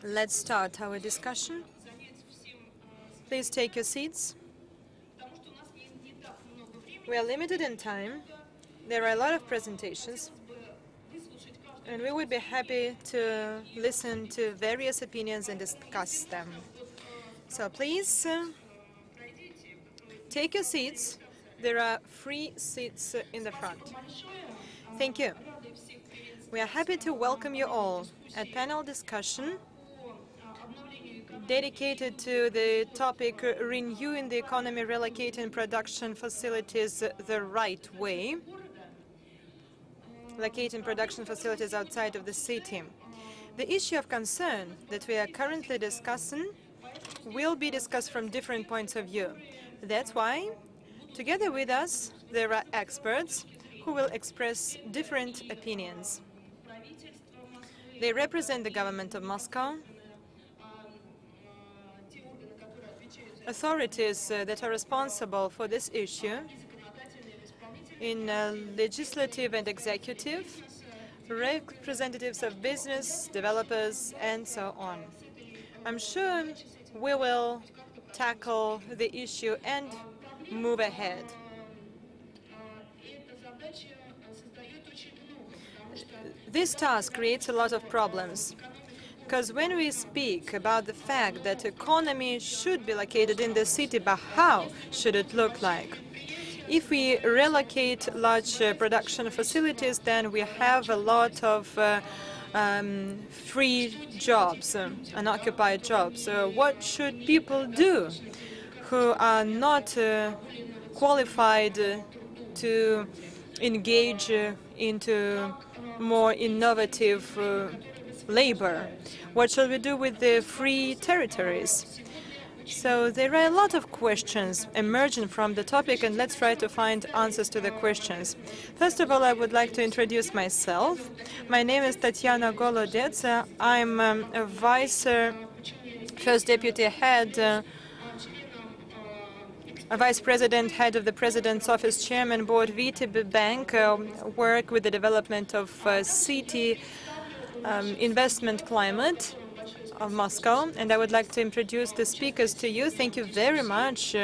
Let's start our discussion. Please take your seats. We are limited in time. There are a lot of presentations, and we would be happy to listen to various opinions and discuss them. So please take your seats. There are 3 seats in the front. Thank you. We are happy to welcome you all at panel discussion dedicated to the topic renewing the economy, relocating production facilities the right way, locating production facilities outside of the city. The issue of concern that we are currently discussing will be discussed from different points of view. That's why, together with us, there are experts who will express different opinions. They represent the government of Moscow, authorities that are responsible for this issue in legislative and executive, representatives of business, developers, and so on. I'm sure we will tackle the issue and move ahead. This task creates a lot of problems, because when we speak about the fact that economy should be located in the city, but how should it look like? If we relocate large production facilities, then we have a lot of free jobs, unoccupied jobs. What should people do who are not qualified to engage into more innovative labor? What shall we do with the free territories? So there are a lot of questions emerging from the topic, and let's try to find answers to the questions. First of all, I would like to introduce myself. My name is Tatiana Golodets. I'm a first deputy head, a vice president, head of the President's Office, chairman, board, VTB Bank, work with the development of city investment climate of Moscow, and I would like to introduce the speakers to you. Thank you very much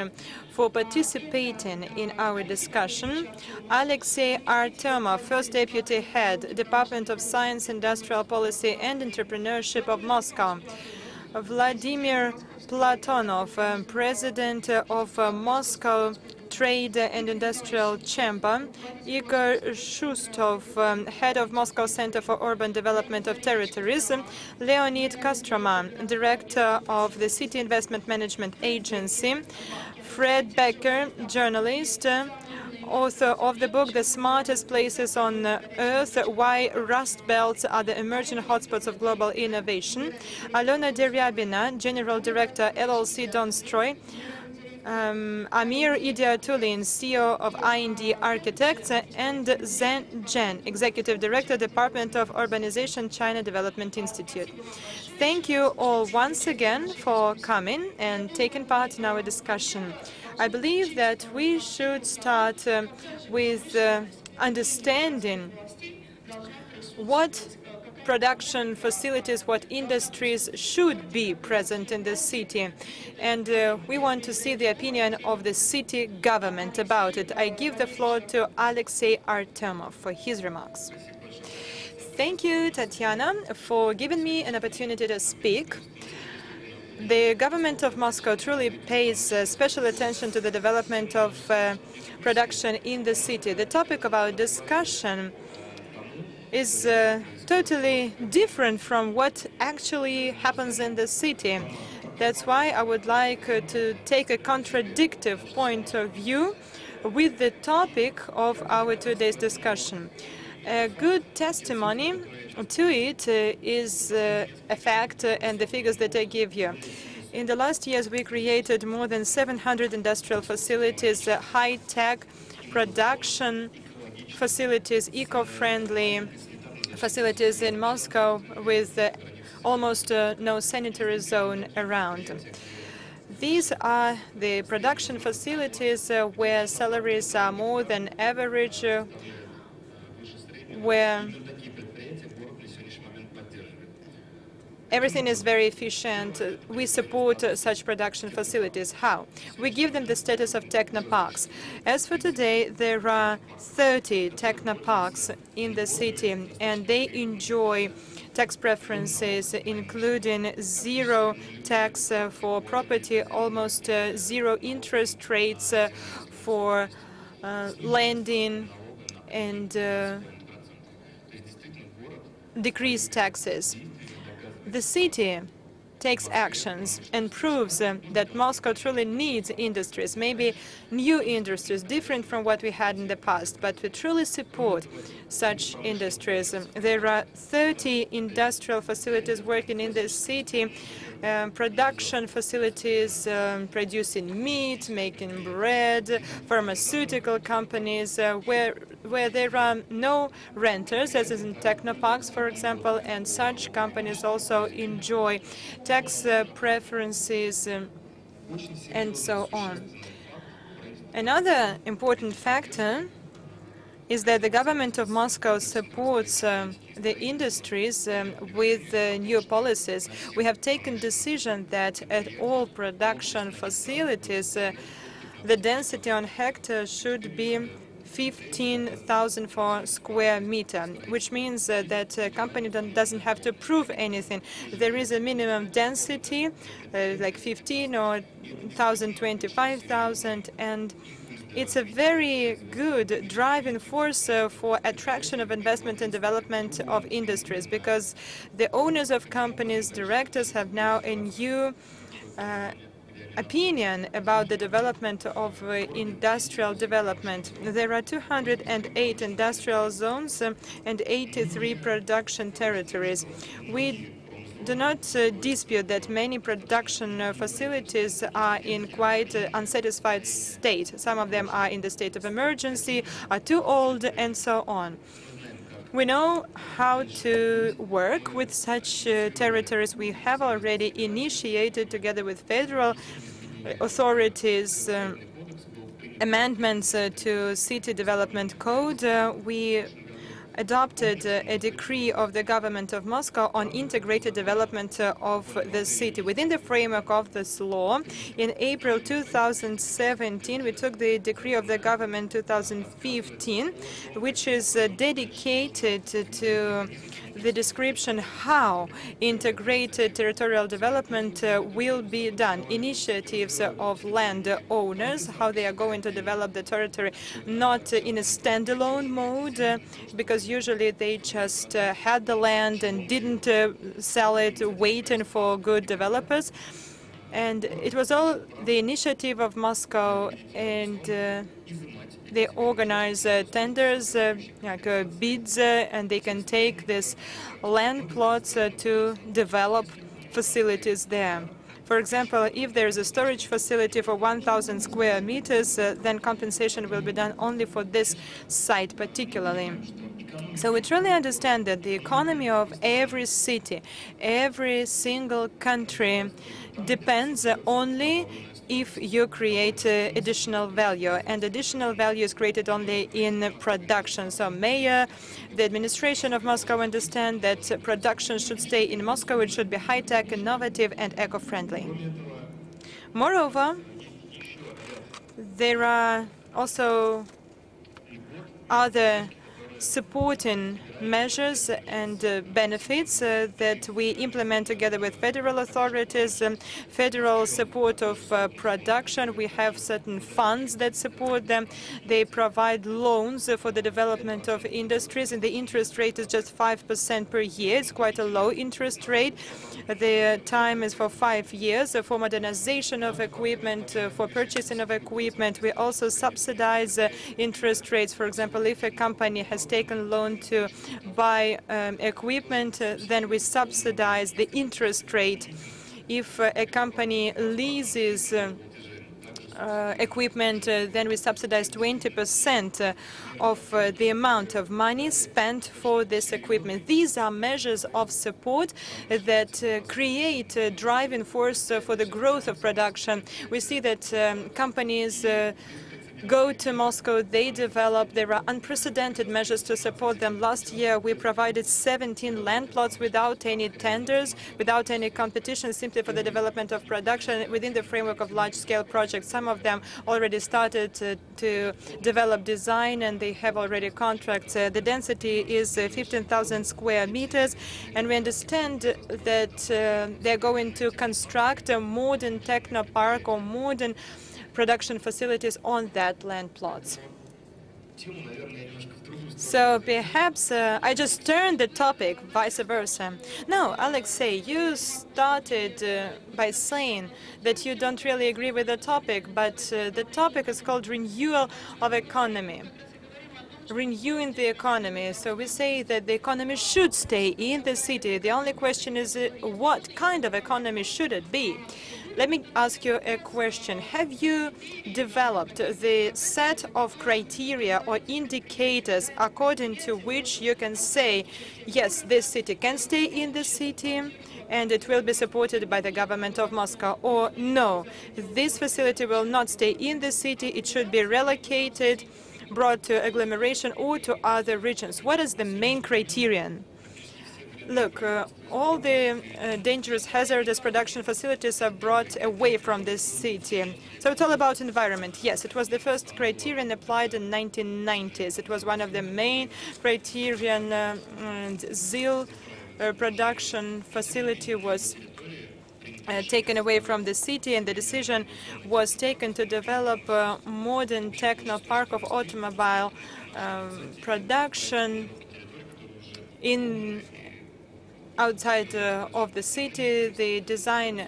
for participating in our discussion. Alexey Artemov, First Deputy Head, Department of Science, Industrial Policy and Entrepreneurship of Moscow. Vladimir Platonov, President of Moscow Trade and Industrial Chamber. Igor Shustov, Head of Moscow Center for Urban Development of Territories. Leonid Kostroman, Director of the City Investment Management Agency. Fred Becker, journalist, author of the book The Smartest Places on Earth, Why Rust Belts Are the Emerging Hotspots of Global Innovation. Alona Deryabina, General Director, LLC Donstroy. Amir Idiatulin, CEO of IND Architects, and Zhen Zhen, Executive Director, Department of Urbanization, China Development Institute. Thank you all once again for coming and taking part in our discussion. I believe that we should start with understanding what production facilities, what industries should be present in the city. And we want to see the opinion of the city government about it. I give the floor to Alexey Artemov for his remarks. Thank you, Tatiana, for giving me an opportunity to speak. The government of Moscow truly pays special attention to the development of production in the city. The topic of our discussion is totally different from what actually happens in the city. That's why I would like to take a contradictory point of view with the topic of our today's discussion. A good testimony to it is a fact and the figures that I give you. In the last years, we created more than 700 industrial facilities, high-tech production facilities, eco-friendly facilities in Moscow with almost no sanitary zone around. These are the production facilities where salaries are more than average, where Everything is very efficient. We support such production facilities. How? We give them the status of technoparks. As for today, there are 30 technoparks in the city, and they enjoy tax preferences, including zero tax for property, almost zero interest rates for lending, and decreased taxes. The city takes actions and proves that Moscow truly needs industries, maybe new industries, different from what we had in the past, but we truly support such industries. There are 30 industrial facilities working in the city, production facilities producing meat, making bread, pharmaceutical companies, where there are no renters, as in technoparks, for example, and such companies also enjoy tax preferences and so on. Another important factor is that the government of Moscow supports the industries with new policies. We have taken decision that at all production facilities, the density on hectare should be 15,000 for square meter, which means that a company doesn't have to prove anything. There is a minimum density, like 15 or 25,000, and it's a very good driving force for attraction of investment and development of industries, because the owners of companies, directors, have now a new opinion about the development of industrial development. There are 208 industrial zones and 83 production territories. We do not dispute that many production facilities are in quite unsatisfied state. Some of them are in the state of emergency, are too old, and so on. We know how to work with such territories. We have already initiated, together with federal authorities, amendments to City Development Code. We adopted a decree of the government of Moscow on integrated development of the city. Within the framework of this law, in April 2017, we took the decree of the government 2015, which is dedicated to the description how integrated territorial development will be done. Initiatives of landowners, how they are going to develop the territory, not in a standalone mode, because usually they just had the land and didn't sell it, waiting for good developers. And it was all the initiative of Moscow, and they organize tenders, like bids, and they can take this land plots to develop facilities there. For example, if there is a storage facility for 1,000 square meters, then compensation will be done only for this site particularly. So we truly understand that the economy of every city, every single country depends only if you create additional value, and additional value is created only in production. So mayor, the administration of Moscow understand that production should stay in Moscow. It should be high-tech, innovative, and eco-friendly. Moreover, there are also other supporting measures and benefits that we implement together with federal authorities, federal support of production. We have certain funds that support them. They provide loans for the development of industries, and the interest rate is just 5% per year. It's quite a low interest rate. The time is for 5 years for modernization of equipment, for purchasing of equipment. We also subsidize interest rates. For example, if a company has taken loan to buy equipment, then we subsidize the interest rate. If a company leases equipment, then we subsidize 20% of the amount of money spent for this equipment. These are measures of support that create a driving force for the growth of production. We see that companies go to Moscow, they develop. There are unprecedented measures to support them. Last year, we provided 17 land plots without any tenders, without any competition, simply for the development of production within the framework of large-scale projects. Some of them already started to develop design, and they have already contracts. The density is 15,000 square meters, and we understand that they're going to construct a modern technopark or modern production facilities on that land plots. So perhaps I just turned the topic vice versa. Now, Alexei, you started by saying that you don't really agree with the topic, but the topic is called renewal of economy. Renewing the economy. So we say that the economy should stay in the city. The only question is what kind of economy should it be? Let me ask you a question. Have you developed the set of criteria or indicators according to which you can say, yes, this city can stay in the city and it will be supported by the government of Moscow, or no, this facility will not stay in the city, it should be relocated, brought to agglomeration or to other regions? What is the main criterion? Look, all the dangerous, hazardous production facilities are brought away from this city. So it's all about environment. Yes, it was the first criterion applied in 1990s. It was one of the main criterion. ZIL production facility was taken away from the city, and the decision was taken to develop a modern technopark of automobile production outside of the city. The design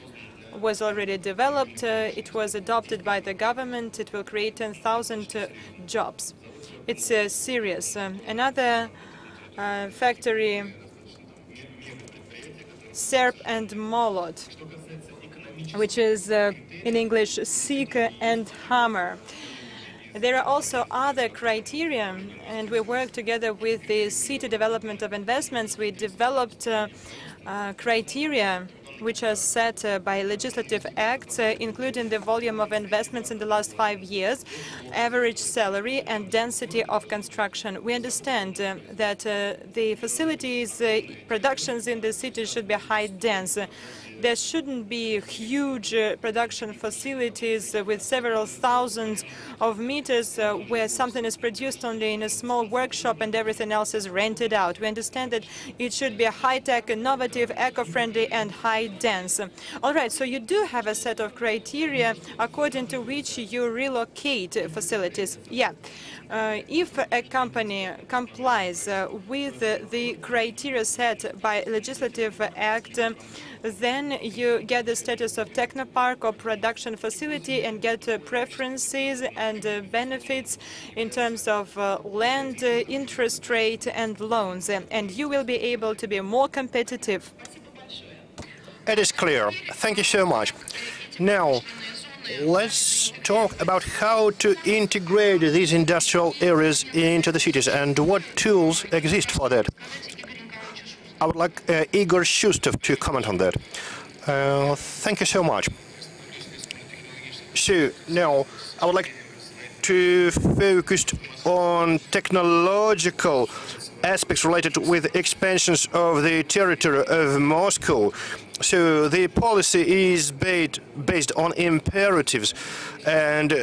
was already developed. It was adopted by the government. It will create 10,000 jobs. It's serious. Another factory, Serp and Molot, which is in English Sika and Hammer. There are also other criteria, and we work together with the City Development of Investments. We developed criteria which are set by legislative acts, including the volume of investments in the last 5 years, average salary, and density of construction. We understand that the facilities, productions in the city should be high dense. There shouldn't be huge production facilities with several thousands of meters where something is produced only in a small workshop and everything else is rented out. We understand that it should be high-tech, innovative, eco-friendly, and high-dense. All right, so you do have a set of criteria according to which you relocate facilities. Yeah. If a company complies with the criteria set by legislative act, then you get the status of technopark or production facility and get preferences and benefits in terms of land, interest rate, and loans, and you will be able to be more competitive. It is clear. Thank you so much. Now, let's talk about how to integrate these industrial areas into the cities and what tools exist for that. I would like Igor Shustov to comment on that. Thank you so much. So now I would like to focus on technological aspects related with expansions of the territory of Moscow. So the policy is based on imperatives and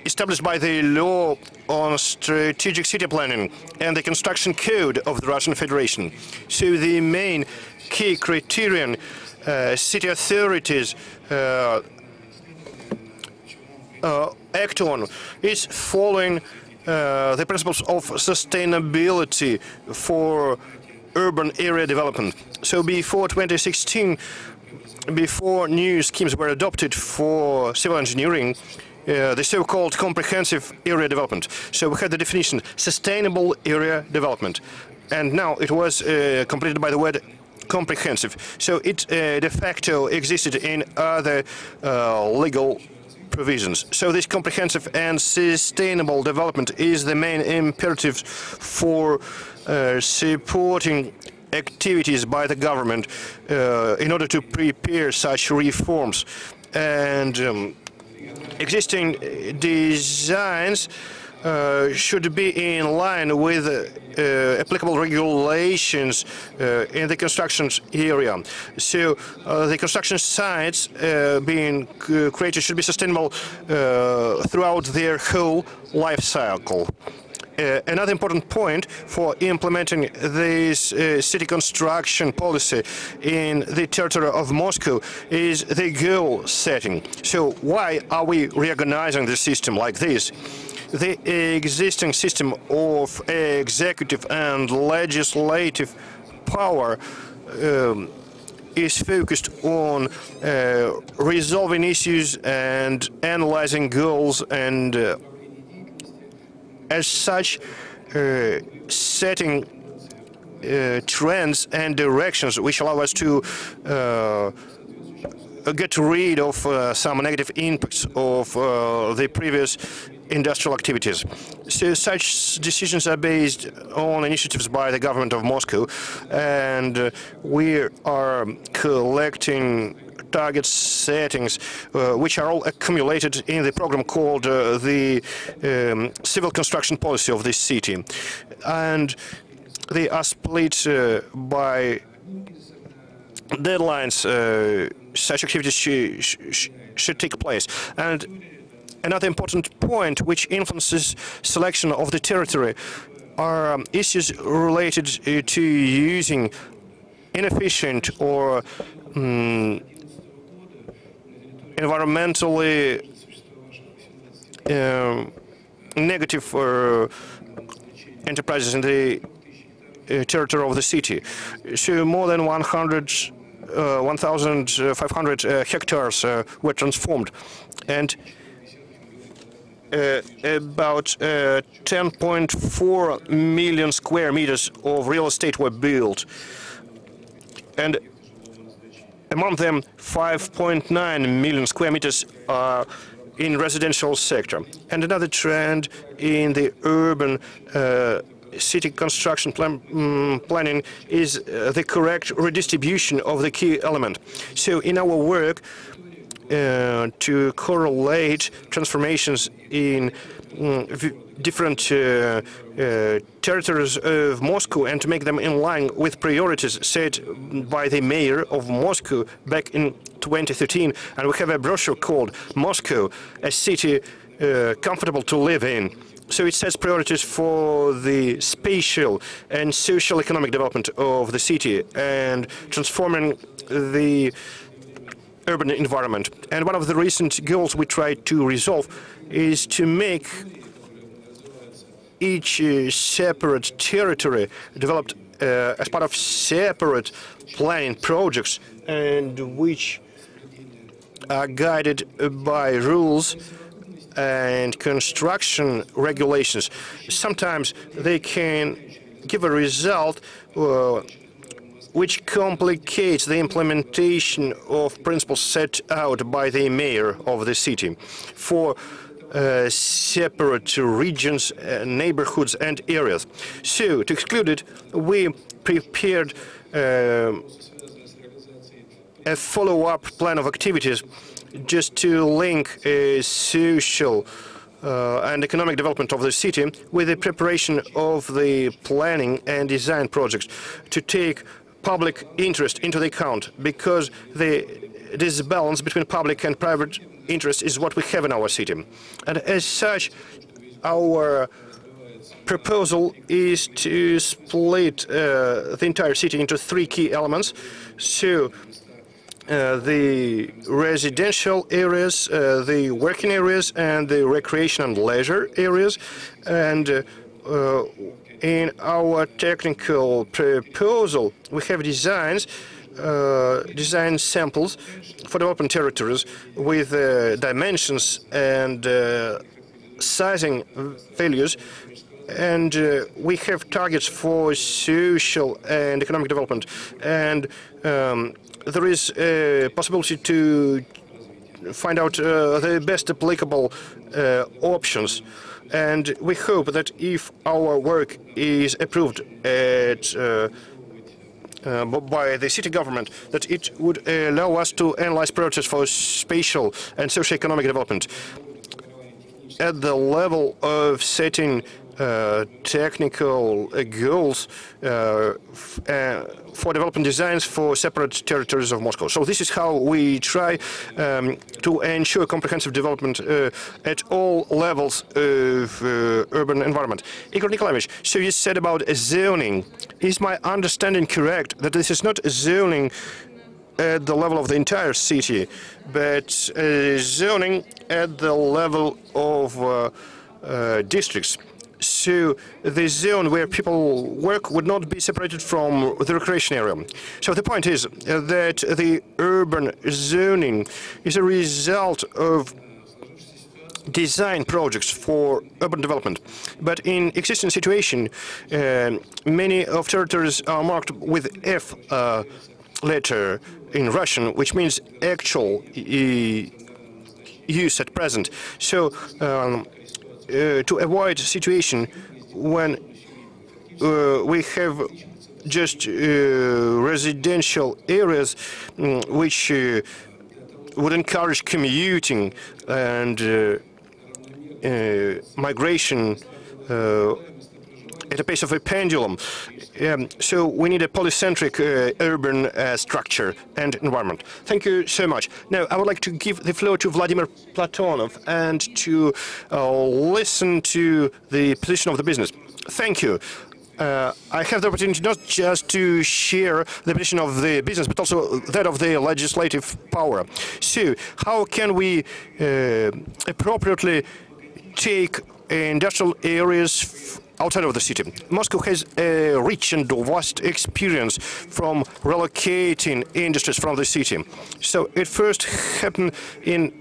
established by the law on strategic city planning and the construction code of the Russian Federation. So the main key criterion city authorities act on is following the principles of sustainability for urban area development. So before 2016, before new schemes were adopted for civil engineering, the so-called comprehensive area development. So we had the definition sustainable area development, and now it was completed by the word comprehensive. So it de facto existed in other legal provisions. So this comprehensive and sustainable development is the main imperative for supporting activities by the government in order to prepare such reforms. And existing designs should be in line with applicable regulations in the construction area. So the construction sites being created should be sustainable throughout their whole life cycle. Another important point for implementing this city construction policy in the territory of Moscow is the goal setting. So why are we reorganizing the system like this? The existing system of executive and legislative power is focused on resolving issues and analyzing goals, and as such setting trends and directions which allow us to get rid of some negative impacts of the previous industrial activities. So such decisions are based on initiatives by the government of Moscow, and we are collecting target settings which are all accumulated in the program called the civil construction policy of this city, and they are split by deadlines. Such activities should take place. And another important point which influences selection of the territory are issues related to using inefficient or environmentally negative enterprises in the territory of the city. So more than 1,500 hectares were transformed, and about 10.4 million square meters of real estate were built, and among them 5.9 million square meters are in residential sector. And another trend in the urban city construction planning is the correct redistribution of the key element. So in our work to correlate transformations in different territories of Moscow and to make them in line with priorities set by the mayor of Moscow back in 2013. And we have a brochure called Moscow, a city comfortable to live in. So it sets priorities for the spatial and social economic development of the city and transforming the urban environment. And one of the recent goals we tried to resolve is to make each separate territory developed as part of separate planning projects, and which are guided by rules and construction regulations. Sometimes they can give a result which complicates the implementation of principles set out by the mayor of the city for separate regions, neighborhoods and areas. So, to exclude it, we prepared a follow-up plan of activities just to link social and economic development of the city with the preparation of the planning and design projects to take public interest into the account, because this balance between public and private interest is what we have in our city. And as such, our proposal is to split the entire city into three key elements. So the residential areas, the working areas, and the recreation and leisure areas. And in our technical proposal, we have design samples for development territories with dimensions and sizing values, and we have targets for social and economic development, and there is a possibility to find out the best applicable options. And we hope that if our work is approved at by the city government that it would allow us to analyze priorities for spatial and socio-economic development at the level of setting technical goals for development designs for separate territories of Moscow. So this is how we try to ensure comprehensive development at all levels of urban environment. Igor Nikolaevich, so you said about zoning. Is my understanding correct that this is not zoning at the level of the entire city, but zoning at the level of districts? So the zone where people work would not be separated from the recreation area. So the point is that the urban zoning is a result of design projects for urban development. But in existing situation, many of territories are marked with F letter in Russian, which means actual use at present. So to avoid situation when we have just residential areas which would encourage commuting and migration at a pace of a pendulum. So we need a polycentric urban structure and environment. Thank you so much. Now I would like to give the floor to Vladimir Platonov and to listen to the position of the business. Thank you. I have the opportunity not just to share the position of the business, but also that of the legislative power. So how can we appropriately take industrial areas outside of the city? Moscow has a rich and vast experience from relocating industries from the city. So it first happened in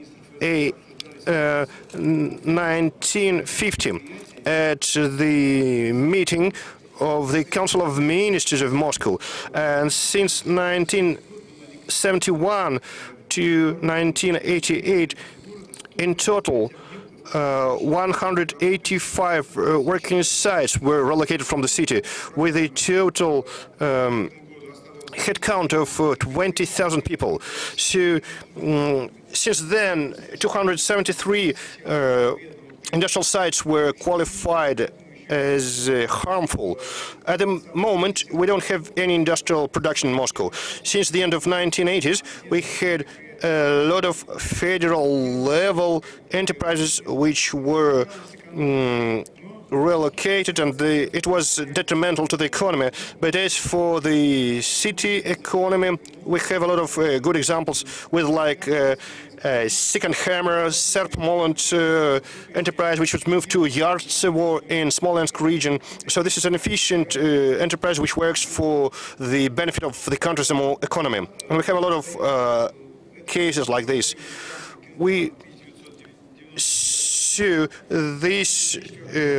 1950 at the meeting of the Council of Ministers of Moscow. And since 1971 to 1988, in total, 185 working sites were relocated from the city, with a total headcount of 20,000 people. So since then, 273 industrial sites were qualified as harmful. At the moment, we don't have any industrial production in Moscow. Since the end of 1980s, we had a lot of federal-level enterprises which were relocated, and it was detrimental to the economy. But as for the city economy, we have a lot of good examples with like Second Hammer, Serpmolant enterprise, which was moved to Yartsevo in Smolensk region. So this is an efficient enterprise which works for the benefit of the country's economy. And we have a lot of cases like this. So this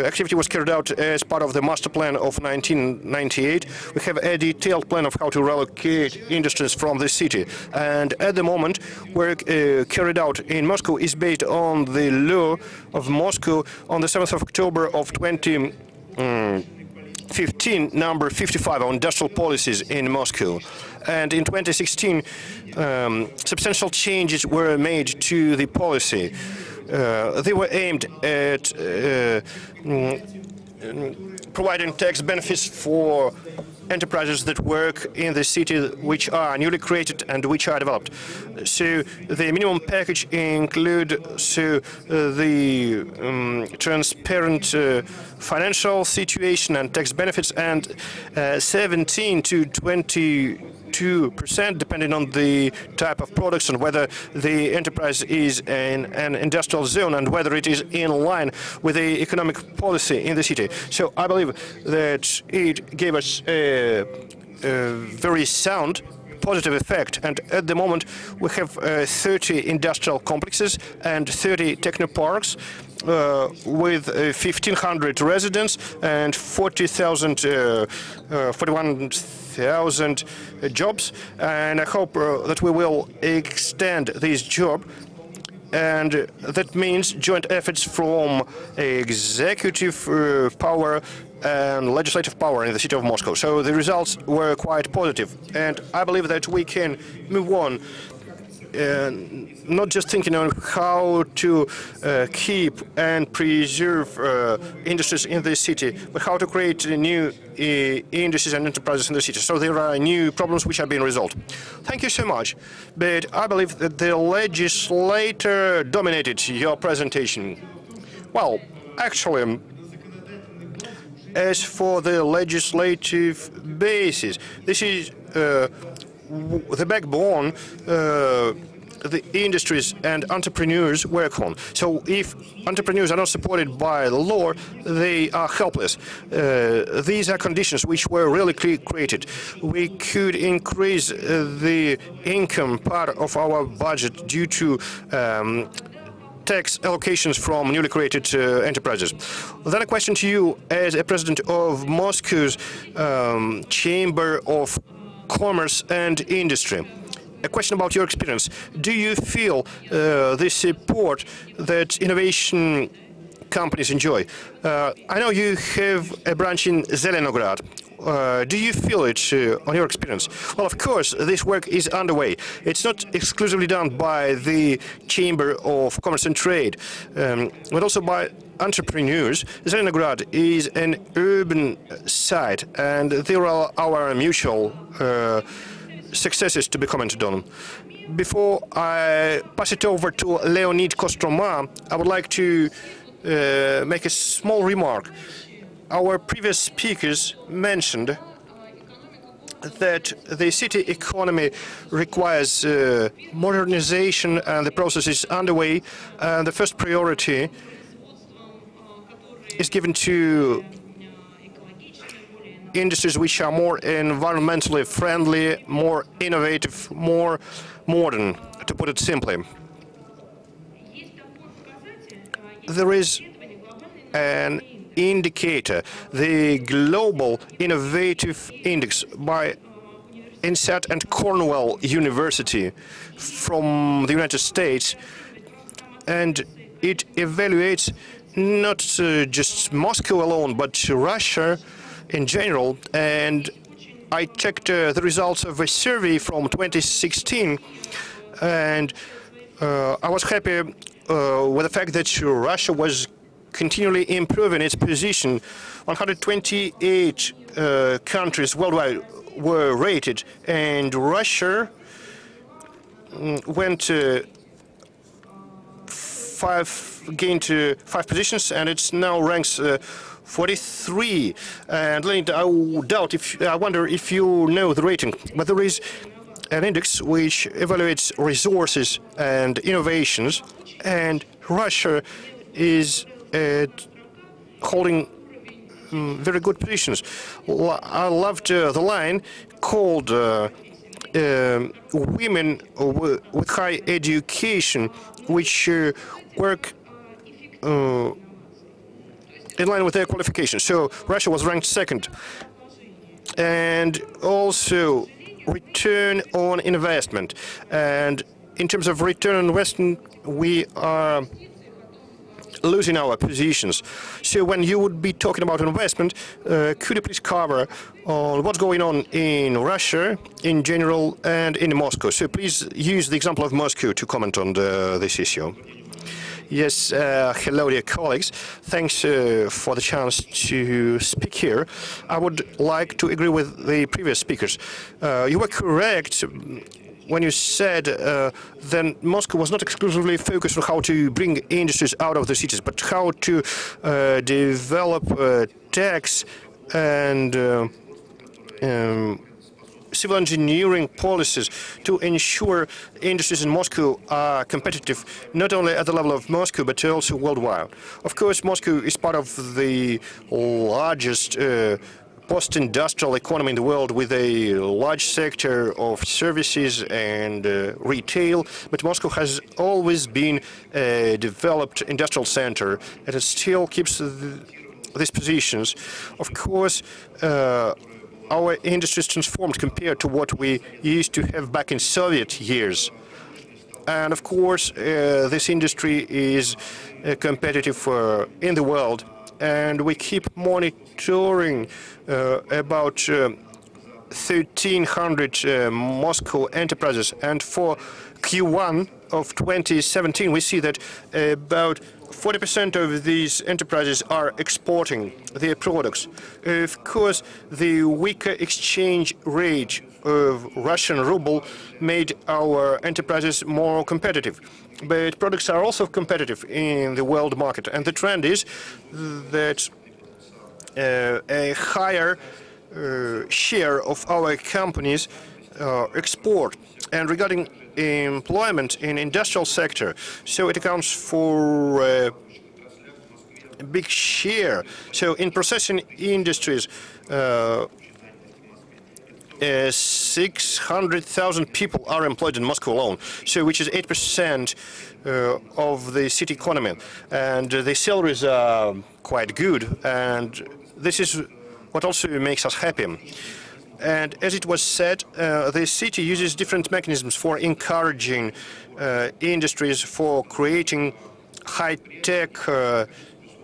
activity was carried out as part of the master plan of 1998. We have a detailed plan of how to relocate industries from the city. And at the moment, work carried out in Moscow is based on the law of Moscow on the 7th of October of 2015, number 55, on industrial policies in Moscow. And in 2016, substantial changes were made to the policy. They were aimed at providing tax benefits for enterprises that work in the city which are newly created and which are developed. So the minimum package include the transparent financial situation and tax benefits, and 17 to 22%, depending on the type of products and whether the enterprise is in an industrial zone and whether it is in line with the economic policy in the city. So I believe that it gave us a very sound positive effect, and at the moment we have 30 industrial complexes and 30 technoparks with 1,500 residents and 41,000 jobs, and I hope that we will extend this job, and that means joint efforts from executive power and legislative power in the city of Moscow. So the results were quite positive, and I believe that we can move on, not just thinking on how to keep and preserve industries in the city, but how to create new industries and enterprises in the city. So there are new problems which are being resolved. Thank you so much. But I believe that the legislator dominated your presentation. Well, actually, as for the legislative basis, this is the backbone the industries and entrepreneurs work on. So if entrepreneurs are not supported by the law, they are helpless. These are conditions which were really created. We could increase the income part of our budget due to tax allocations from newly created enterprises. Then a question to you as a president of Moscow's Chamber of Commerce and Industry. A question about your experience. Do you feel the support that innovation companies enjoy? I know you have a branch in Zelenograd. Do you feel it on your experience? Well, of course, this work is underway. It's not exclusively done by the Chamber of Commerce and Trade, but also by entrepreneurs. Zelenograd is an urban site, and there are our mutual successes to be commented on. Before I pass it over to Leonid Kostroma, I would like to make a small remark. Our previous speakers mentioned that the city economy requires modernization, and the process is underway. The first priority is given to industries which are more environmentally friendly, more innovative, more modern, to put it simply. There is an indicator, the Global Innovative Index by INSEAD and Cornell University from the United States, and it evaluates not just Moscow alone, but Russia in general. And I checked the results of a survey from 2016, and I was happy with the fact that Russia was continually improving its position. 128 countries worldwide were rated, and Russia gained 5 positions, and it's now ranks 43. And Leonid, I wonder if you know the rating, but there is an index which evaluates resources and innovations, and Russia is holding very good positions. I loved the line called women with high education, which work in line with their qualifications. So Russia was ranked second. And also return on investment. And in terms of return on investment, we are losing our positions. So when you would be talking about investment, could you please cover on what's going on in Russia in general and in Moscow? So please use the example of Moscow to comment on this issue. Yes, hello dear colleagues. Thanks for the chance to speak here. I would like to agree with the previous speakers. You were correct when you said then Moscow was not exclusively focused on how to bring industries out of the cities, but how to develop tax and civil engineering policies to ensure industries in Moscow are competitive, not only at the level of Moscow, but also worldwide. Of course, Moscow is part of the largest post-industrial economy in the world, with a large sector of services and retail, but Moscow has always been a developed industrial center, and it still keeps these positions. Of course, our industry is transformed compared to what we used to have back in Soviet years. And of course, this industry is competitive in the world. and we keep monitoring about 1,300 Moscow enterprises. And for Q1 of 2017, we see that about 40% of these enterprises are exporting their products. Of course, the weaker exchange rate of Russian ruble made our enterprises more competitive. But products are also competitive in the world market. And the trend is that a higher share of our companies export. And regarding employment in industrial sector, so it accounts for a big share. So in processing industries, 600,000 people are employed in Moscow alone, so which is 8% of the city economy, and the salaries are quite good, and this is what also makes us happy. And as it was said, the city uses different mechanisms for encouraging industries, for creating high-tech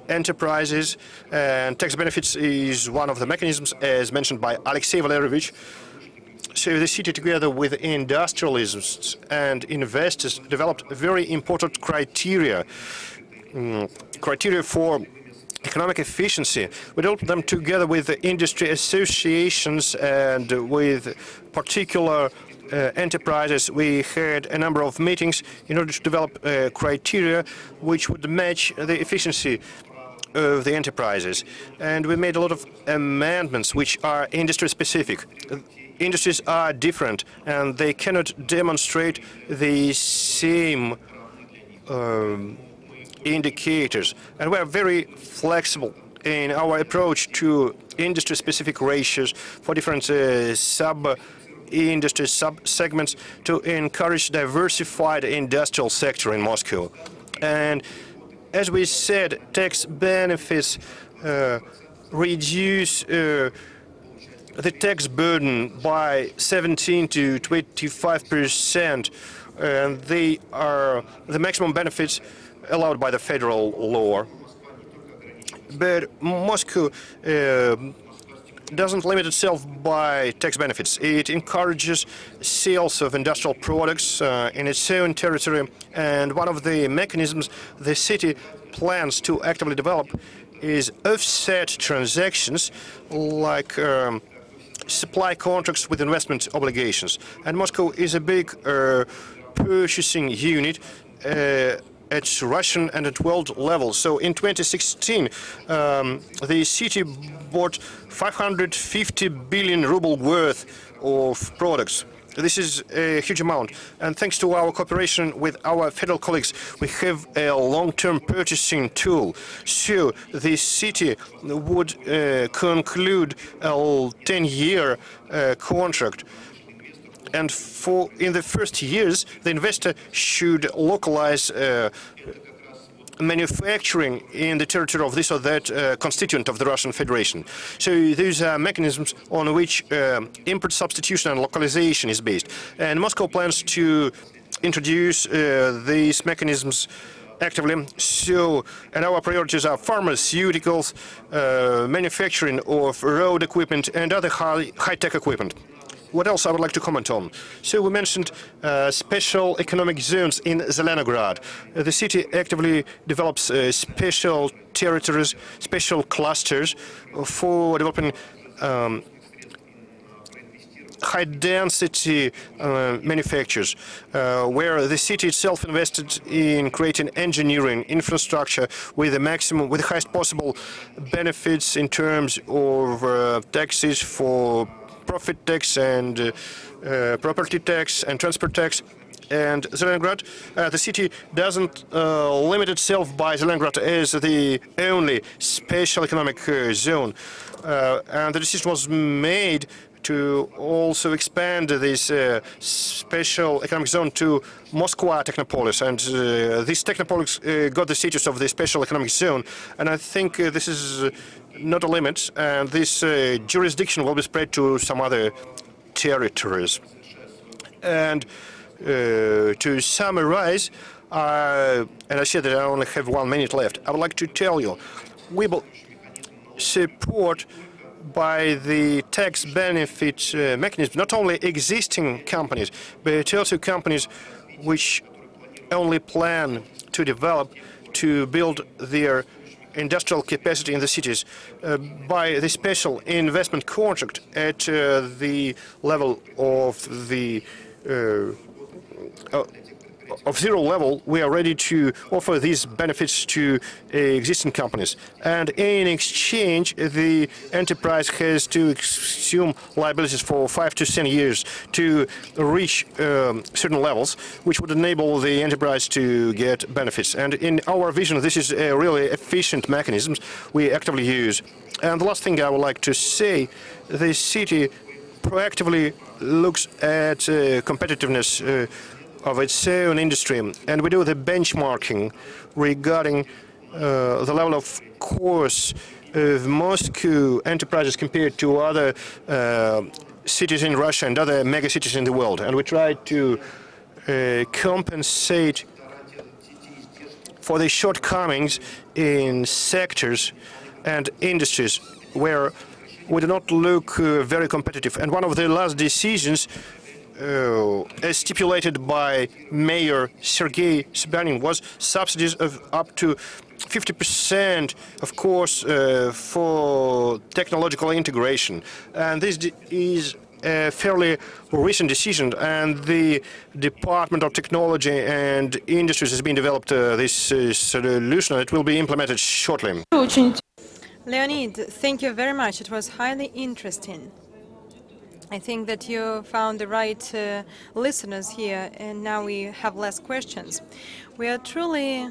enterprises, and tax benefits is one of the mechanisms, as mentioned by Alexey Valerovich. So the city, together with industrialists and investors, developed very important criteria for economic efficiency. We developed them together with the industry associations and with particular enterprises. We had a number of meetings in order to develop criteria which would match the efficiency of the enterprises. And we made a lot of amendments which are industry-specific. Industries are different, and they cannot demonstrate the same indicators. And we are very flexible in our approach to industry-specific ratios for different sub-industry, sub-segments to encourage diversified industrial sector in Moscow. And as we said, tax benefits reduce the tax burden by 17 to 25%, and they are the maximum benefits allowed by the federal law. But Moscow doesn't limit itself by tax benefits. It encourages sales of industrial products in its own territory, and one of the mechanisms the city plans to actively develop is offset transactions like supply contracts with investment obligations. And Moscow is a big purchasing unit at Russian and at world level. So in 2016, the city bought 550 billion ruble worth of products. This is a huge amount, and thanks to our cooperation with our federal colleagues, we have a long-term purchasing tool. So the city would conclude a 10-year contract, and in the first years, the investor should localize manufacturing in the territory of this or that constituent of the Russian Federation. So these are mechanisms on which import substitution and localization is based. And Moscow plans to introduce these mechanisms actively. So, and our priorities are pharmaceuticals, manufacturing of road equipment, and other high-tech equipment. What else I would like to comment on? So we mentioned special economic zones in Zelenograd. The city actively develops special territories, special clusters for developing high-density manufacturers, where the city itself invested in creating engineering infrastructure with the highest possible benefits in terms of taxes for profit tax and property tax and transport tax. And Zelenograd, the city doesn't limit itself by Zelenograd as the only special economic zone. And the decision was made to also expand this special economic zone to Moscow Technopolis. And this Technopolis got the status of the special economic zone. And I think this is not a limit, and this jurisdiction will be spread to some other territories. And to summarize, and I said that I only have 1 minute left, I would like to tell you, support by the tax benefit mechanism, not only existing companies, but also companies which only plan to develop, to build their industrial capacity in the cities by the special investment contract at the level of the of zero level. We are ready to offer these benefits to existing companies, and in exchange the enterprise has to assume liabilities for 5 to 10 years to reach certain levels, which would enable the enterprise to get benefits. And in our vision, this is a really efficient mechanism we actively use. And the last thing I would like to say, the city proactively looks at competitiveness of its own industry, and we do the benchmarking regarding the level of course of Moscow enterprises compared to other cities in Russia and other mega cities in the world, and we try to compensate for the shortcomings in sectors and industries where we do not look very competitive. And one of the last decisions as stipulated by Mayor Sergei Sobyanin was subsidies of up to 50%, of course, for technological integration. And this is a fairly recent decision, and the Department of Technology and Industries has been developed this solution, and it will be implemented shortly. Leonid, thank you very much. It was highly interesting. I think that you found the right listeners here, and now we have less questions. We are truly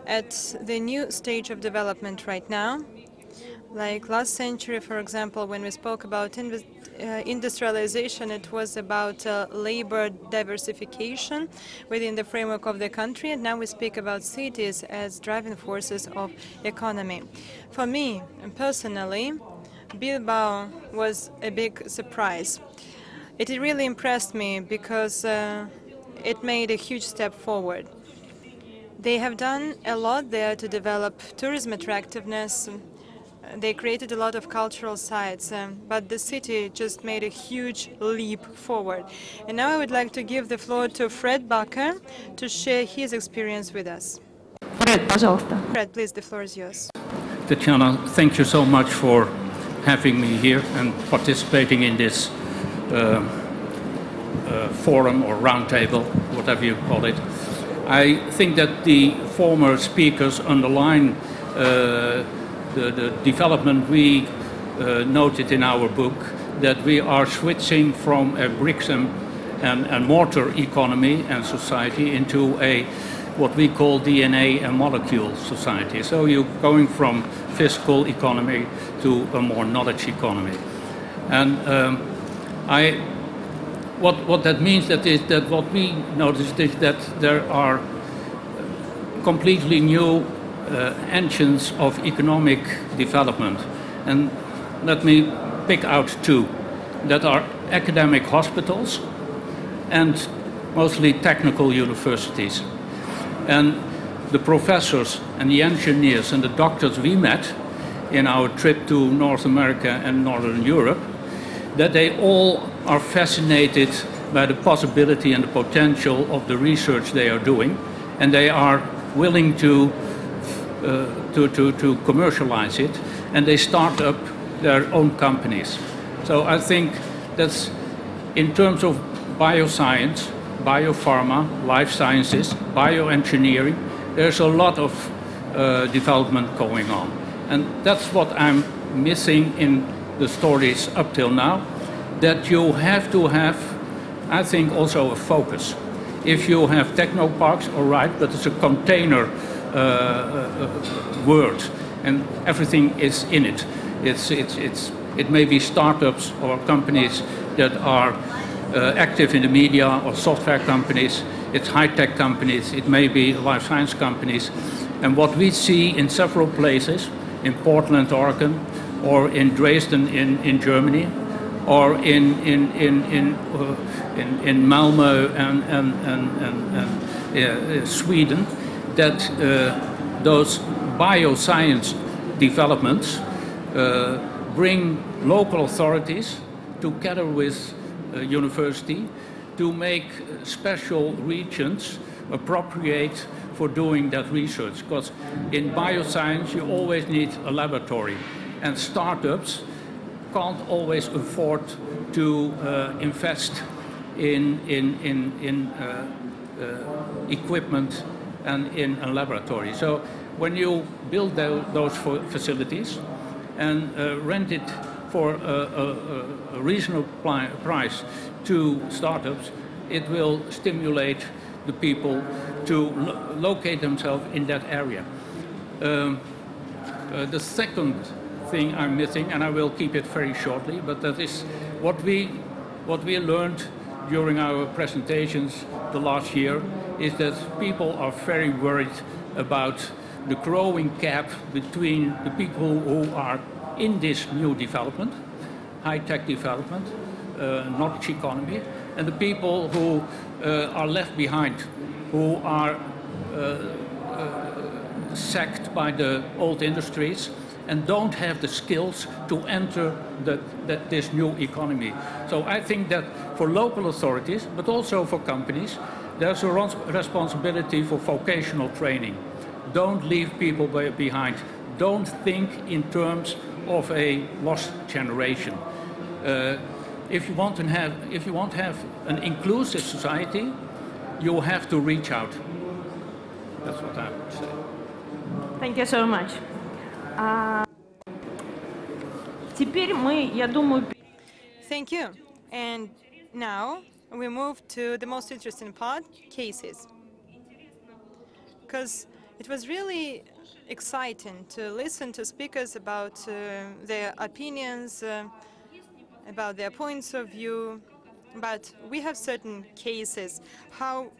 at the new stage of development right now. Like last century, for example, when we spoke about industrialization, it was about labor diversification within the framework of the country, and now we speak about cities as driving forces of economy. For me, personally, Bilbao was a big surprise. It really impressed me because it made a huge step forward. They have done a lot there to develop tourism attractiveness. They created a lot of cultural sites, but the city just made a huge leap forward. And now I would like to give the floor to Fred Bakker to share his experience with us. Fred, please, the floor is yours. Tatiana, thank you so much for having me here and participating in this forum or roundtable, whatever you call it. I think that the former speakers underline the development we noted in our book, that we are switching from a bricks and mortar economy and society into a what we call DNA and molecule society. So you're going from fiscal economy to a more knowledge economy. And what that means is that what we noticed is that there are completely new engines of economic development. And let me pick out two that are academic hospitals and mostly technical universities. And the professors and the engineers and the doctors we met in our trip to North America and Northern Europe, that they all are fascinated by the possibility and the potential of the research they are doing, and they are willing to commercialize it, and they start up their own companies. So I think that's, in terms of bioscience, biopharma, life sciences, bioengineering, there's a lot of development going on. And that's what I'm missing in the stories up till now, that you have to have, I think, also a focus. If you have technoparks, all right, but it's a container word, and everything is in it. It may be startups or companies that are active in the media, or software companies. It's high-tech companies. It may be life science companies. And what we see in several places, in Portland, Oregon, or in Dresden in Germany, or in Malmö and Sweden, that those bioscience developments bring local authorities together with university to make special regions appropriate for doing that research. Because in bioscience, you always need a laboratory, and startups can't always afford to invest in equipment and in a laboratory. So when you build those facilities and rent it for a reasonable price to startups, it will stimulate the people to locate themselves in that area. The second thing I'm missing, and I will keep it very shortly, but that is what we learned during our presentations the last year, is that people are very worried about the growing gap between the people who are in this new development, high-tech development, knowledge economy, and the people who are left behind, who are sacked by the old industries and don't have the skills to enter this new economy. So I think that for local authorities, but also for companies, there's a responsibility for vocational training. Don't leave people behind. Don't think in terms of a lost generation. If you want to have an inclusive society, you have to reach out. That's what I would say. Thank you so much. Теперь мы, я думаю... Thank you. And now we move to the most interesting part, cases. Because it was really exciting to listen to speakers about their opinions, about their points of view, but we have certain cases, how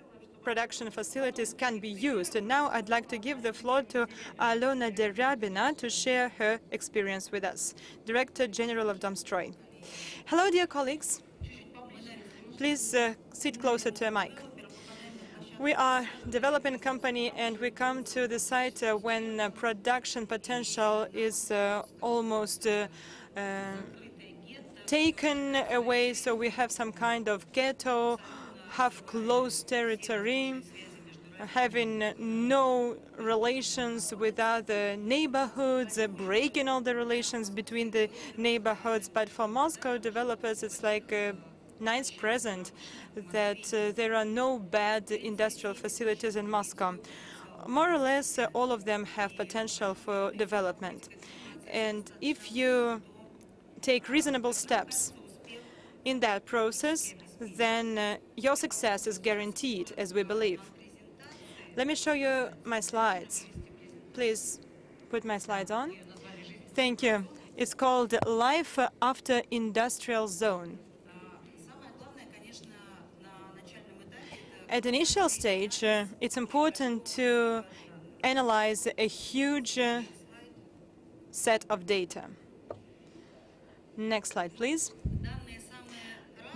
production facilities can be used. And now I'd like to give the floor to Alona Deryabina to share her experience with us, Director General of Domstroy. Hello, dear colleagues. Please sit closer to a mic. We are a developing company, and we come to the site when production potential is almost taken away, so we have some kind of ghetto, half-closed territory, having no relations with other neighborhoods, breaking all the relations between the neighborhoods. But for Moscow developers, it's like a nice present that there are no bad industrial facilities in Moscow. More or less, all of them have potential for development. And if you take reasonable steps in that process, then your success is guaranteed, as we believe. Let me show you my slides. Please put my slides on. Thank you. It's called Life After Industrial Zone. At initial stage, it's important to analyze a huge set of data. Next slide, please.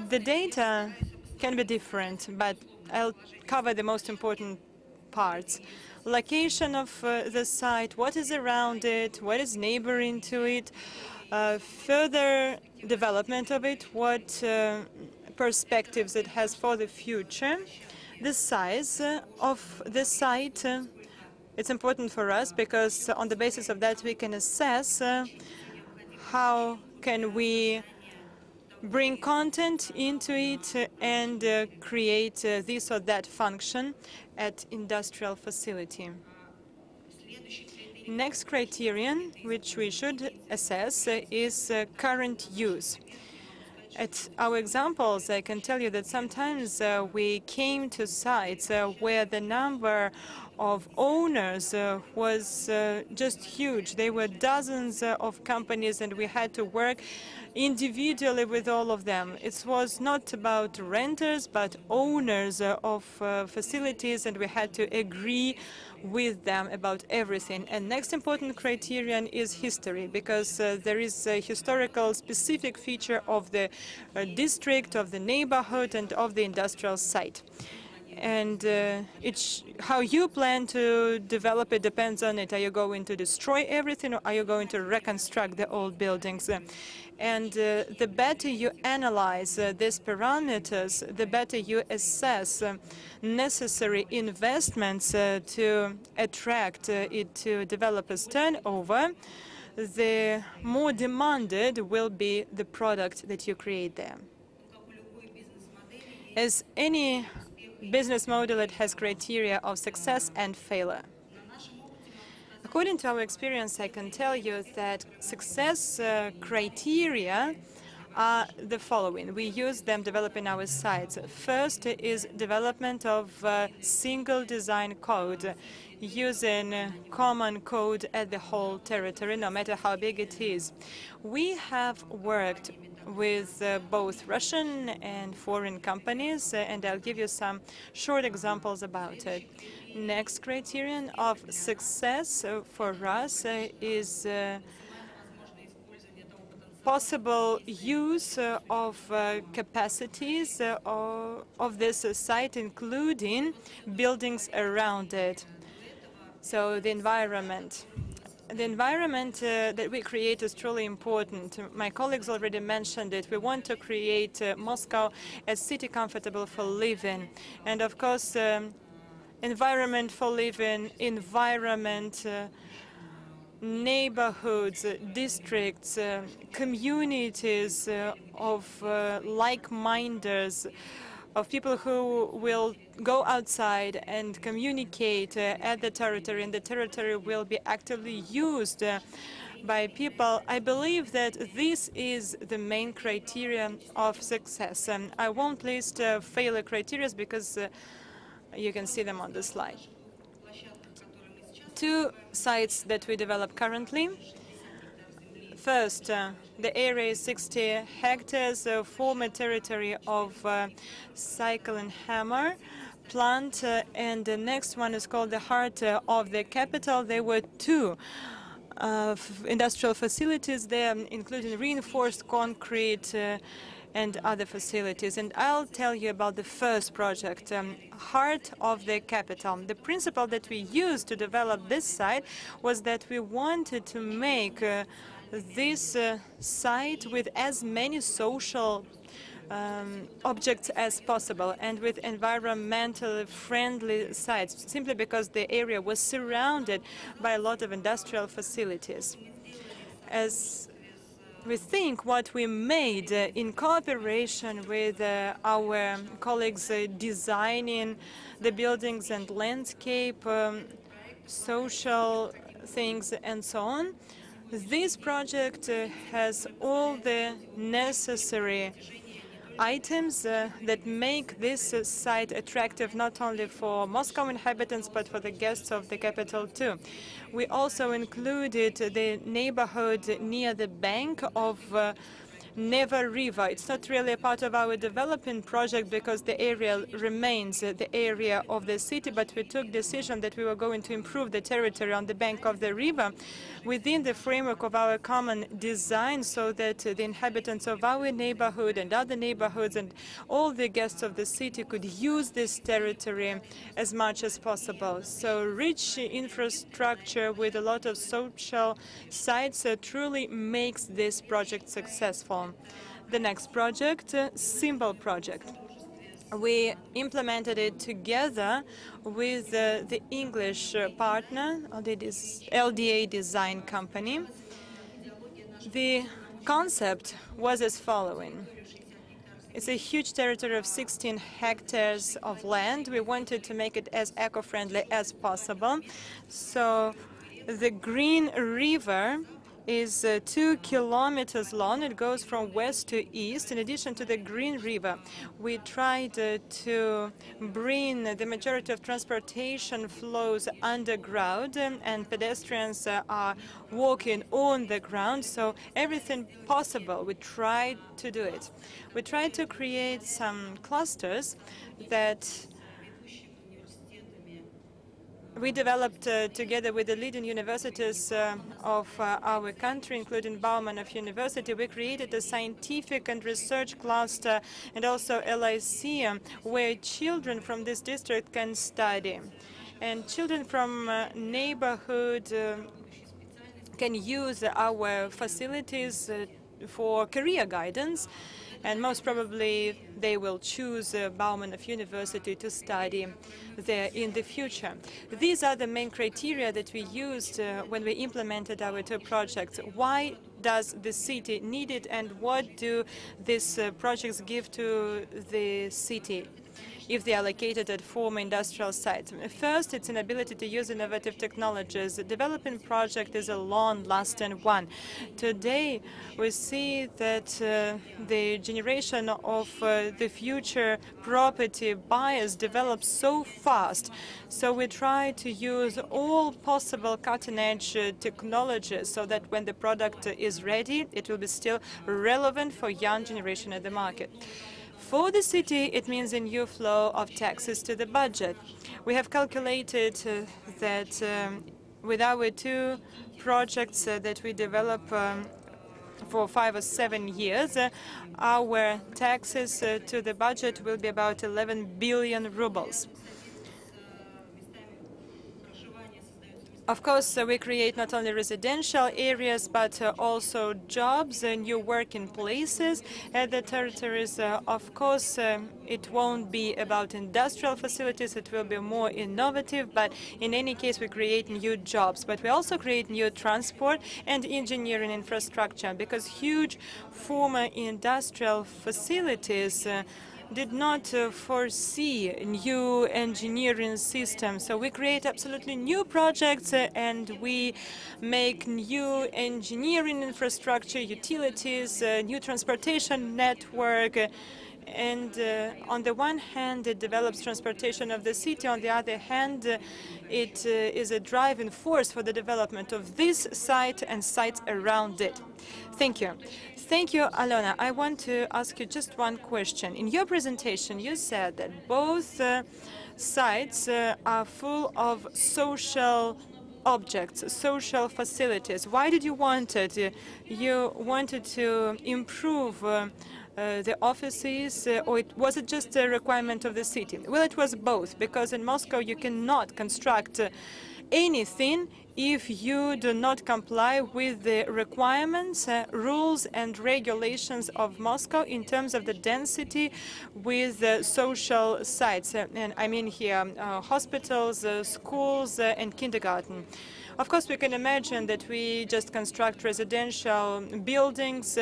The data can be different, but I'll cover the most important parts. Location of the site, what is around it, what is neighboring to it, further development of it, what perspectives it has for the future, the size of the site. It's important for us because on the basis of that we can assess how can we bring content into it and create this or that function at industrial facility. Next criterion which we should assess is current use. At our examples, I can tell you that sometimes we came to sites where the number of owners was just huge. There were dozens of companies, and we had to work individually with all of them. It was not about renters, but owners of facilities, and we had to agree with them about everything. And next important criterion is history, because there is a historical specific feature of the district, of the neighborhood, and of the industrial site. And how you plan to develop it depends on it. Are you going to destroy everything, or are you going to reconstruct the old buildings? And the better you analyze these parameters, the better you assess necessary investments to attract it to developers' turnover, the more demanded will be the product that you create there. As any business model, it has criteria of success and failure. According to our experience, I can tell you that success criteria are the following. We use them developing our sites. First is development of single design code, using common code at the whole territory, no matter how big it is. We have worked with both Russian and foreign companies, and I'll give you some short examples about it. Next criterion of success for us is possible use of capacities of this site, including buildings around it. So the environment. The environment that we create is truly important. My colleagues already mentioned it. We want to create Moscow a city comfortable for living. And of course, environment for living, neighborhoods, districts, communities of like-minders, of people who will go outside and communicate at the territory, and the territory will be actively used by people. I believe that this is the main criteria of success. I won't list failure criteria because you can see them on the slide. Two sites that we develop currently. First, the area is 60 hectares, former territory of Cycle and Hammer plant, and the next one is called the heart of the capital. There were two industrial facilities there, including reinforced concrete and other facilities. And I'll tell you about the first project, heart of the capital. The principle that we used to develop this site was that we wanted to make this site with as many social objects as possible and with environmentally friendly sites, simply because the area was surrounded by a lot of industrial facilities. As we think what we made in cooperation with our colleagues designing the buildings and landscape, social things and so on, this project has all the necessary items that make this site attractive not only for Moscow inhabitants but for the guests of the capital too. We also included the neighborhood near the bank of Neva River. It's not really a part of our development project because the area remains the area of the city, but we took decision that we were going to improve the territory on the bank of the river within the framework of our common design so that the inhabitants of our neighborhood and other neighborhoods and all the guests of the city could use this territory as much as possible. So rich infrastructure with a lot of social sites truly makes this project successful. The next project, Symbol project. We implemented it together with the English partner, the LDA design company. The concept was as following. It's a huge territory of 16 hectares of land. We wanted to make it as eco-friendly as possible. So the Green River is 2 kilometers long. It goes from west to east. In addition to the Green River, we tried to bring the majority of transportation flows underground, and pedestrians are walking on the ground. So everything possible, we tried to do it. We tried to create some clusters that we developed together with the leading universities of our country, including Bauman of University, we created a scientific and research cluster and also Lyceum, where children from this district can study. And children from neighborhood can use our facilities for career guidance, and most probably they will choose Bauman of University to study there in the future. These are the main criteria that we used when we implemented our two projects. Why does the city need it, and what do these projects give to the city if they are located at former industrial sites? First, it's an ability to use innovative technologies. The development project is a long-lasting one. Today, we see that the generation of the future property buyers develops so fast. So we try to use all possible cutting-edge technologies so that when the product is ready, it will be still relevant for young generation at the market. For the city, it means a new flow of taxes to the budget. We have calculated that with our two projects that we develop for 5 or 7 years, our taxes to the budget will be about 11 billion rubles. Of course, we create not only residential areas, but also jobs, new working places at the territories. Of course, it won't be about industrial facilities. It will be more innovative, but in any case, we create new jobs. But we also create new transport and engineering infrastructure, because huge former industrial facilities did not foresee new engineering systems. So we create absolutely new projects and we make new engineering infrastructure, utilities, new transportation network. And on the one hand, it develops transportation of the city. On the other hand, it is a driving force for the development of this site and sites around it. Thank you. Thank you, Alona. I want to ask you just one question. In your presentation, you said that both sites are full of social objects, social facilities. Why did you want it? You wanted to improve the offices, or was it just a requirement of the city? Well, it was both, because in Moscow you cannot construct anything if you do not comply with the requirements, rules and regulations of Moscow in terms of the density with social sites. And I mean here hospitals, schools and kindergarten. Of course, we can imagine that we just construct residential buildings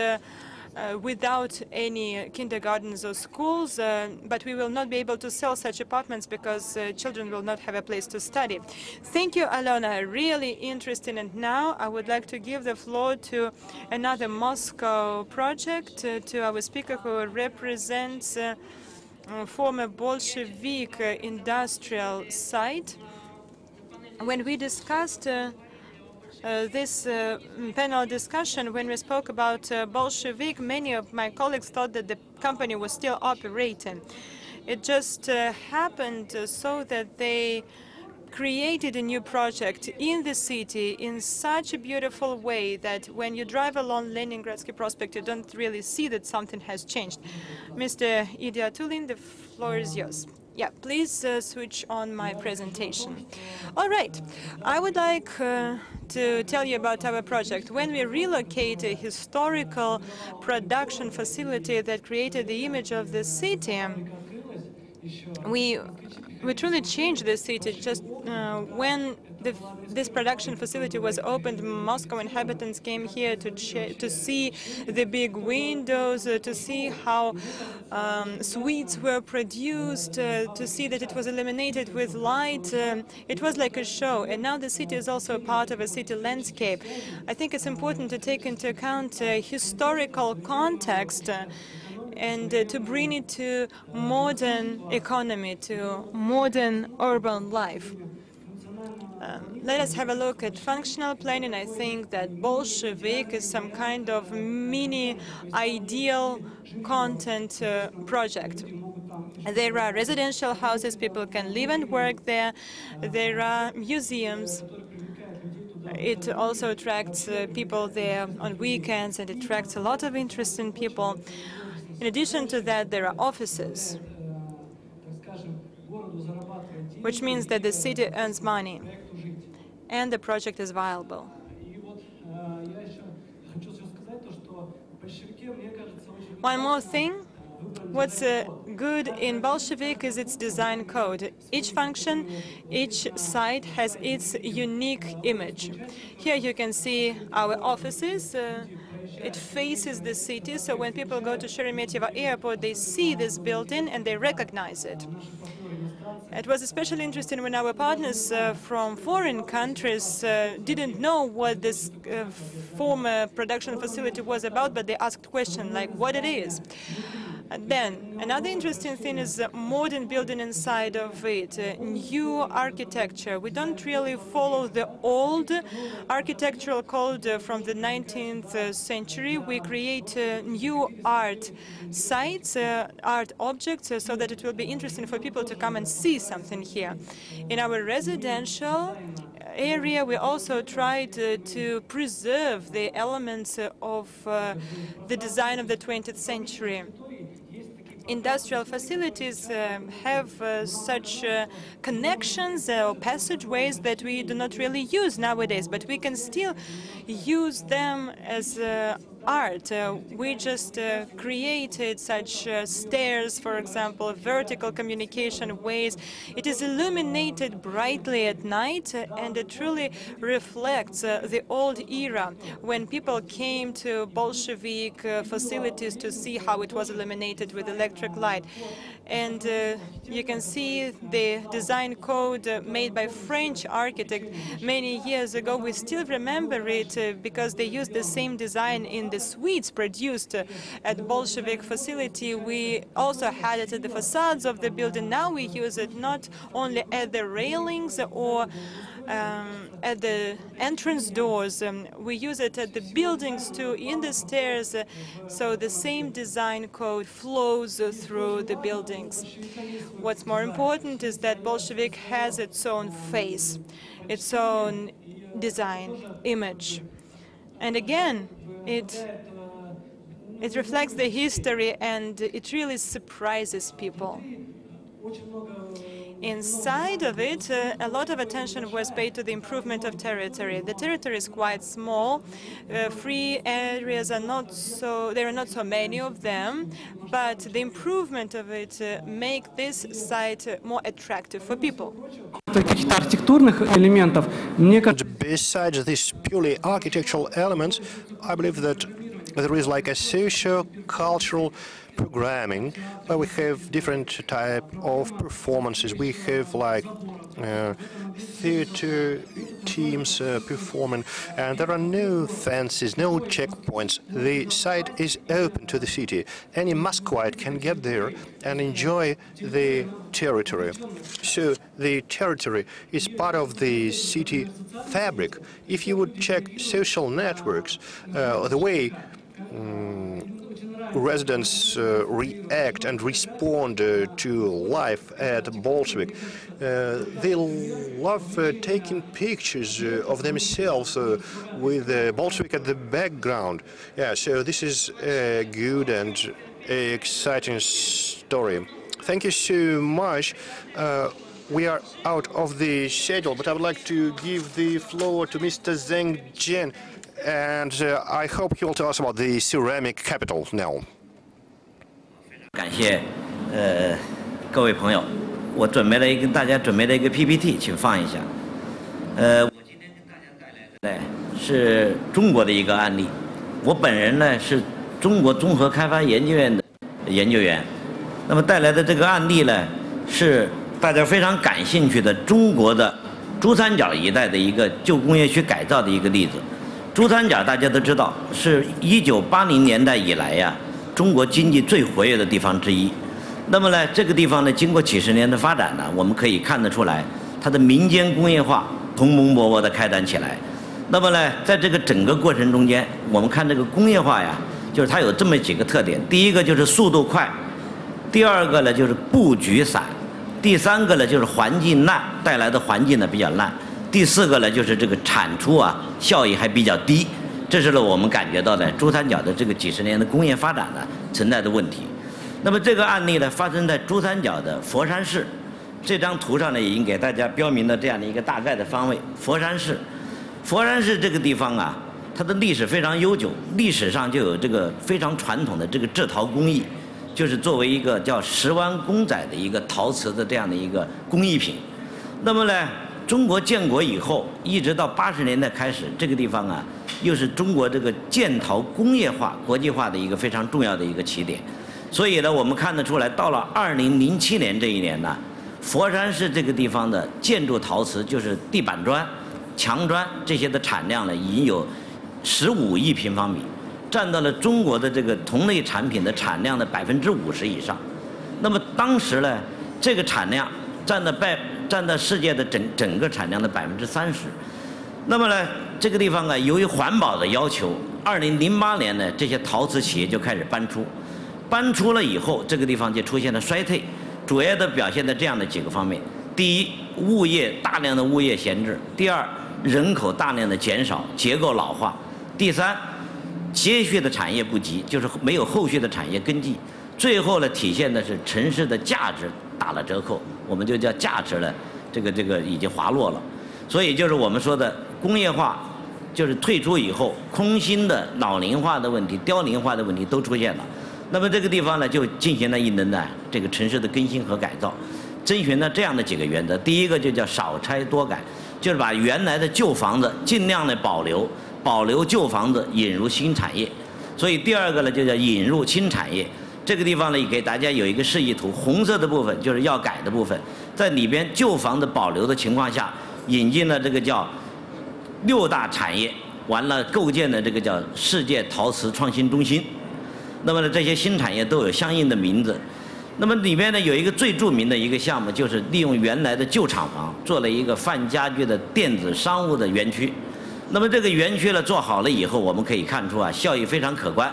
without any kindergartens or schools, but we will not be able to sell such apartments because children will not have a place to study. Thank you, Alona. Really interesting. And now I would like to give the floor to another Moscow project, to our speaker who represents former Bolshevik industrial site. When we discussed this panel discussion, when we spoke about Bolshevik, many of my colleagues thought that the company was still operating. It just happened so that they created a new project in the city in such a beautiful way that when you drive along Leningradsky Prospect, you don't really see that something has changed. Mr. Idiatulin, the floor is yours. Yeah, please switch on my presentation. All right, I would like to tell you about our project. When we relocate a historical production facility that created the image of the city, we truly changed the city. Just when this production facility was opened, Moscow inhabitants came here to see the big windows, to see how sweets were produced, to see that it was illuminated with light. It was like a show, and now the city is also a part of a city landscape. I think it's important to take into account historical context and to bring it to modern economy, to modern urban life. Let us have a look at functional planning. I think that Bolshevik is some kind of mini ideal content project. There are residential houses, people can live and work there. There are museums. It also attracts people there on weekends, and it attracts a lot of interesting people. In addition to that, there are offices, which means that the city earns money and the project is viable. One more thing. What's good in Bolshevik is its design code. Each function, each site has its unique image. Here you can see our offices. It faces the city, so when people go to Sheremetyevo airport, they see this building and they recognize it. It was especially interesting when our partners from foreign countries didn't know what this former production facility was about, but they asked questions like what it is. And then another interesting thing is the modern building inside of it, new architecture. We don't really follow the old architectural code from the 19th century. We create new art sites, art objects, so that it will be interesting for people to come and see something here. In our residential area, we also tried to preserve the elements of the design of the 20th century. Industrial facilities have such connections or passageways that we do not really use nowadays, but we can still use them as art. We just created such stairs, for example, vertical communication ways. It is illuminated brightly at night, and it truly reflects the old era when people came to Bolshevik facilities to see how it was illuminated with electric light. And you can see the design code made by French architect many years ago. We still remember it because they used the same design in the suites produced at Bolshevik facility. We also had it at the facades of the building. Now we use it not only at the railings or at the entrance doors. We use it at the buildings too, in the stairs, so the same design code flows through the buildings. What's more important is that Bolshevik has its own face, its own design, image. And again, it reflects the history, and it really surprises people. Inside of it, a lot of attention was paid to the improvement of territory. The territory is quite small. Free areas are not so, there are not so many of them, but the improvement of it make this site more attractive for people. Besides these purely architectural elements, I believe that there is like a socio-cultural programming where we have different type of performances. We have like theater teams performing, and there are no fences, no checkpoints. The site is open to the city. Any Muscovite can get there and enjoy the territory. So the territory is part of the city fabric. If you would check social networks, the way residents react and respond to life at Bolshevik. They love taking pictures of themselves with Bolshevik at the background. Yeah, so this is a good and exciting story. Thank you so much. We are out of the schedule, but I would like to give the floor to Mr. Zheng Jian. And I hope he will tell us about the ceramic capital now. 感谢各位朋友，我跟大家准备了一个 PPT， 请放一下。我今天跟大家带来的是中国的一个案例。我本人呢是中国综合开发研究院的研究员，那么带来的这个案例呢是大家非常感兴趣的中国的珠三角一带的一个旧工业区改造的一个例子。 珠三角大家都知道，是1980年代以来呀，中国经济最活跃的地方之一。那么呢，这个地方呢，经过几十年的发展呢，我们可以看得出来，它的民间工业化蓬勃勃勃地开展起来。那么呢，在这个整个过程中间，我们看这个工业化呀，就是它有这么几个特点：第一个就是速度快，第二个呢就是布局散，第三个呢就是环境烂带来的环境呢比较烂，第四个呢就是这个产出效益还比较低，这是我们感觉到的珠三角的这个几十年的工业发展呢存在的问题。那么这个案例呢发生在珠三角的佛山市，这张图上呢已经给大家标明了这样的一个大概的方位。佛山市这个地方它的历史非常悠久，历史上就有这个非常传统的这个制陶工艺，就是作为一个叫10湾公仔的一个陶瓷的这样的一个工艺品。那么呢，中国建国以后，一直到80年代开始，这个地方又是中国这个建陶工业化、国际化的一个非常重要的一个起点。所以呢，我们看得出来，到了2007年这一年呢，佛山市这个地方的建筑陶瓷，就是地板砖、墙砖这些的产量呢，已经有15亿平方米，占到了中国的这个同类产品的产量的50%以上。那么当时呢，这个产量占到世界的整个产量的30%。那么呢，这个地方由于环保的要求，2008年呢，这些陶瓷企业就开始搬出了以后，这个地方就出现了衰退，主要的表现在这样的几个方面：第一，大量的物业闲置；第二，人口大量的减少，结构老化；第三，接续的产业不及，就是没有后续的产业跟进。最后呢，体现的是城市的价值打了折扣，我们就叫价值呢，这个已经滑落了。所以就是我们说的工业化，就是退出以后，空心的老龄化的问题、凋零化的问题都出现了。那么这个地方呢，就进行了一轮的这个城市的更新和改造，遵循了这样的几个原则。第一个就叫少拆多改，就是把原来的旧房子尽量的保留旧房子，引入新产业。所以第二个呢，就叫引入新产业。这个地方呢，给大家有一个示意图，红色的部分就是要改的部分，在里边旧房子保留的情况下，引进了这个叫6大产业，完了构建了这个叫世界陶瓷创新中心。那么呢，这些新产业都有相应的名字。那么里边呢，有一个最著名的一个项目，就是利用原来的旧厂房做了一个泛家居的电子商务的园区。那么这个园区呢做好了以后，我们可以看出效益非常可观。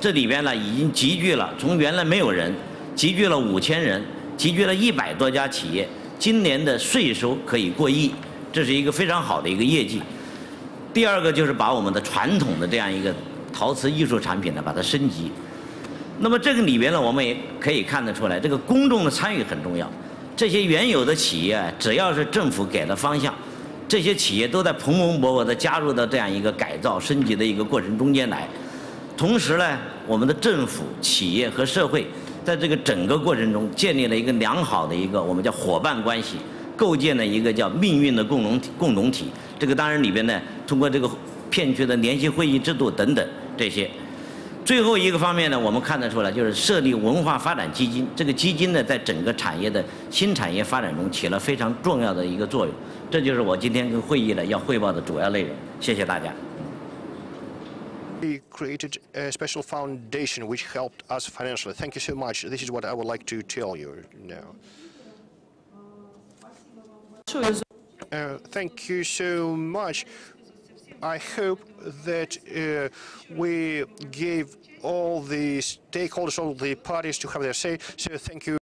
这里边呢已经集聚了，从原来没有人，集聚了5000人，集聚了100多家企业，今年的税收可以过亿，这是一个非常好的一个业绩。第二个就是把我们的传统的这样一个陶瓷艺术产品呢，把它升级。那么这个里边呢，我们也可以看得出来，这个公众的参与很重要。这些原有的企业，只要是政府给了方向，这些企业都在蓬勃地加入到这样一个改造升级的一个过程中间来。同时呢，我们的政府、企业和社会在这个整个过程中建立了一个良好的一个我们叫伙伴关系，构建了一个叫命运的共同体。这个当然里边呢，通过这个片区的联席会议制度等等这些。最后一个方面呢，我们看得出来，就是设立文化发展基金。这个基金呢，在整个产业的新产业发展中起了非常重要的一个作用。这就是我今天跟会议呢要汇报的主要内容。谢谢大家。We created a special foundation which helped us financially. Thank you so much. This is what I would like to tell you now. Thank you so much. I hope that we gave all the stakeholders, all the parties to have their say. So thank you.